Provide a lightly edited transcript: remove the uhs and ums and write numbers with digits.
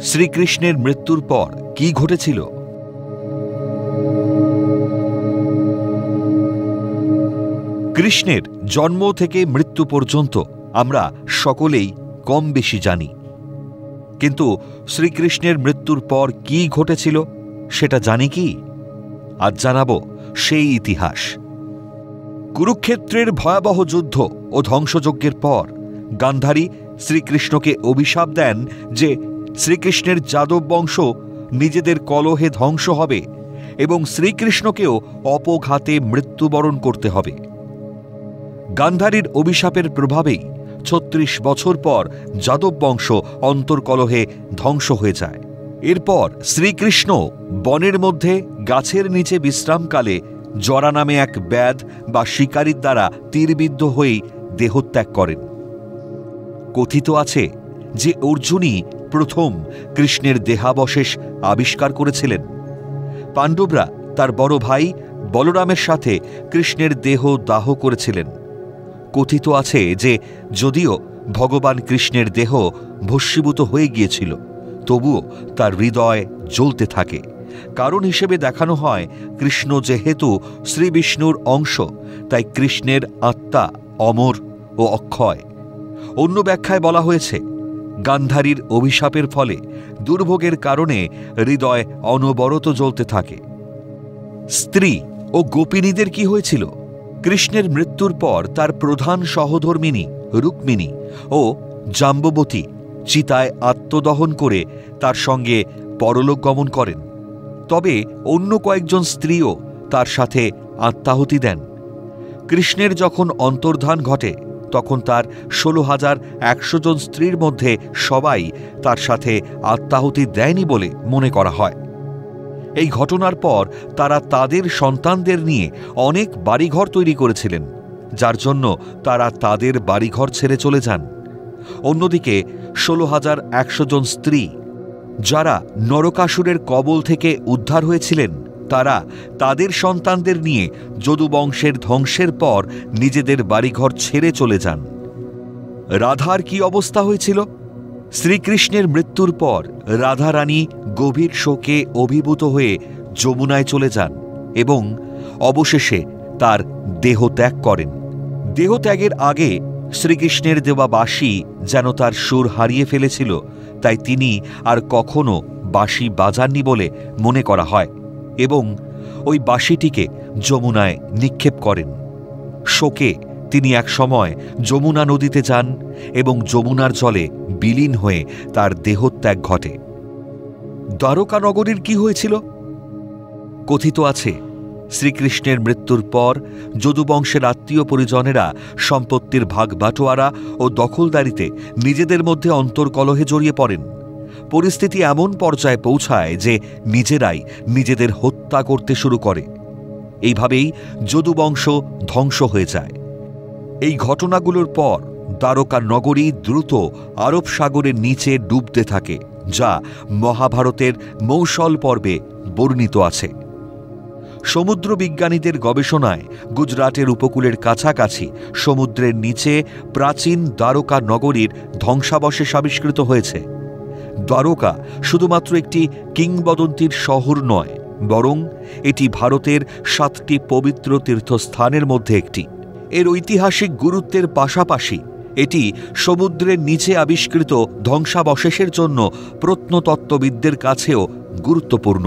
শ্রীকৃষ্ণের মৃত্যুর পর কি ঘটেছিল? কৃষ্ণের জন্ম থেকে মৃত্যু পর্যন্ত আমরা সকলেই কম বেশি জানি, কিন্তু শ্রীকৃষ্ণের মৃত্যুর পর কি ঘটেছিল সেটা জানি কি? আজ জানাবো সেই ইতিহাস। কুরুক্ষেত্রের ভয়াবহ যুদ্ধ ও ধ্বংসযজ্ঞের পর গান্ধারী শ্রীকৃষ্ণকে অভিশাপ দেন যে শ্রীকৃষ্ণের যাদব বংশ নিজেদের কলহে ধ্বংস হবে এবং শ্রীকৃষ্ণকেও অপঘাতে মৃত্যুবরণ করতে হবে। গান্ধারীর অভিশাপের প্রভাবেই ৩৬ বছর পর যাদব বংশ অন্তর্কলহে ধ্বংস হয়ে যায়। এরপর শ্রীকৃষ্ণ বনের মধ্যে গাছের নিচে বিশ্রামকালে জরা নামে এক ব্যাধ বা শিকারীর দ্বারা তীরবিদ্ধ হয়েই দেহত্যাগ করেন। কথিত আছে যে অর্জুনই প্রথম কৃষ্ণের দেহাবশেষ আবিষ্কার করেছিলেন। পাণ্ডবরা তার বড় ভাই বলরামের সাথে কৃষ্ণের দেহ দাহ করেছিলেন। কথিত আছে যে যদিও ভগবান কৃষ্ণের দেহ ভস্মীভূত হয়ে গিয়েছিল, তবুও তার হৃদয় জ্বলতে থাকে। কারণ হিসেবে দেখানো হয় কৃষ্ণ যেহেতু শ্রীবিষ্ণুর অংশ, তাই কৃষ্ণের আত্মা অমর ও অক্ষয়। অন্য ব্যাখ্যায় বলা হয়েছে গান্ধারীর অভিশাপের ফলে দুর্ভোগের কারণে হৃদয় অনবরত জ্বলতে থাকে। স্ত্রী ও গোপিনীদের কি হয়েছিল? কৃষ্ণের মৃত্যুর পর তার প্রধান সহধর্মিণী রুক্মিণী ও জাম্ববতী চিতায় আত্মদহন করে তার সঙ্গে পরলোক গমন করেন। তবে অন্য কয়েকজন স্ত্রীও তার সাথে আত্মাহুতি দেন। কৃষ্ণের যখন অন্তর্ধান ঘটে তখন তার ১৬,১০০ জন স্ত্রীর মধ্যে সবাই তার সাথে আত্মাহুতি দেয়নি বলে মনে করা হয়। এই ঘটনার পর তারা তাদের সন্তানদের নিয়ে অনেক বাড়িঘর তৈরি করেছিলেন, যার জন্য তারা তাদের বাড়িঘর ছেড়ে চলে যান। অন্যদিকে ১৬,১০০ জন স্ত্রী যারা নরকাসুরের কবল থেকে উদ্ধার হয়েছিলেন, তারা তাদের সন্তানদের নিয়ে যদুবংশের ধ্বংসের পর নিজেদের বাড়িঘর ছেড়ে চলে যান। রাধার কি অবস্থা হয়েছিল? শ্রীকৃষ্ণের মৃত্যুর পর রাধারানী গভীর শোকে অভিভূত হয়ে যমুনায় চলে যান এবং অবশেষে তার দেহত্যাগ করেন। দেহত্যাগের আগে শ্রীকৃষ্ণের দেওয়া বাঁশি যেন তার সুর হারিয়ে ফেলেছিল, তাই তিনি আর কখনো বাঁশি বাজাননি বলে মনে করা হয় এবং ওই বাঁশিটিকে যমুনায় নিক্ষেপ করেন। শোকে তিনি এক সময় যমুনা নদীতে যান এবং যমুনার জলে বিলীন হয়ে তার দেহত্যাগ ঘটে। দ্বারকা নগরীর কি হয়েছিল? কথিত আছে শ্রীকৃষ্ণের মৃত্যুর পর যদুবংশের আত্মীয় পরিজনেরা সম্পত্তির ভাগ বাটোয়ারা ও দখলদারিতে নিজেদের মধ্যে অন্তর্কলহে জড়িয়ে পড়েন। পরিস্থিতি এমন পর্যায়ে পৌঁছায় যে নিজেরাই নিজেদের হত্যা করতে শুরু করে। এইভাবেই যদুবংশ ধ্বংস হয়ে যায়। এই ঘটনাগুলোর পর দ্বারকা নগরী দ্রুত আরব সাগরের নিচে ডুবতে থাকে, যা মহাভারতের মৌসল পর্বে বর্ণিত আছে। সমুদ্র বিজ্ঞানীদের গবেষণায় গুজরাটের উপকূলের কাছাকাছি সমুদ্রের নিচে প্রাচীন দ্বারকা নগরীর ধ্বংসাবশেষ আবিষ্কৃত হয়েছে। দ্বারকা শুধুমাত্র একটি কিংবদন্তির শহর নয়, বরং এটি ভারতের ৭টি পবিত্র তীর্থস্থানের মধ্যে একটি। এর ঐতিহাসিক গুরুত্বের পাশাপাশি এটি সমুদ্রের নিচে আবিষ্কৃত ধ্বংসাবশেষের জন্য প্রত্নতত্ত্ববিদদের কাছেও গুরুত্বপূর্ণ।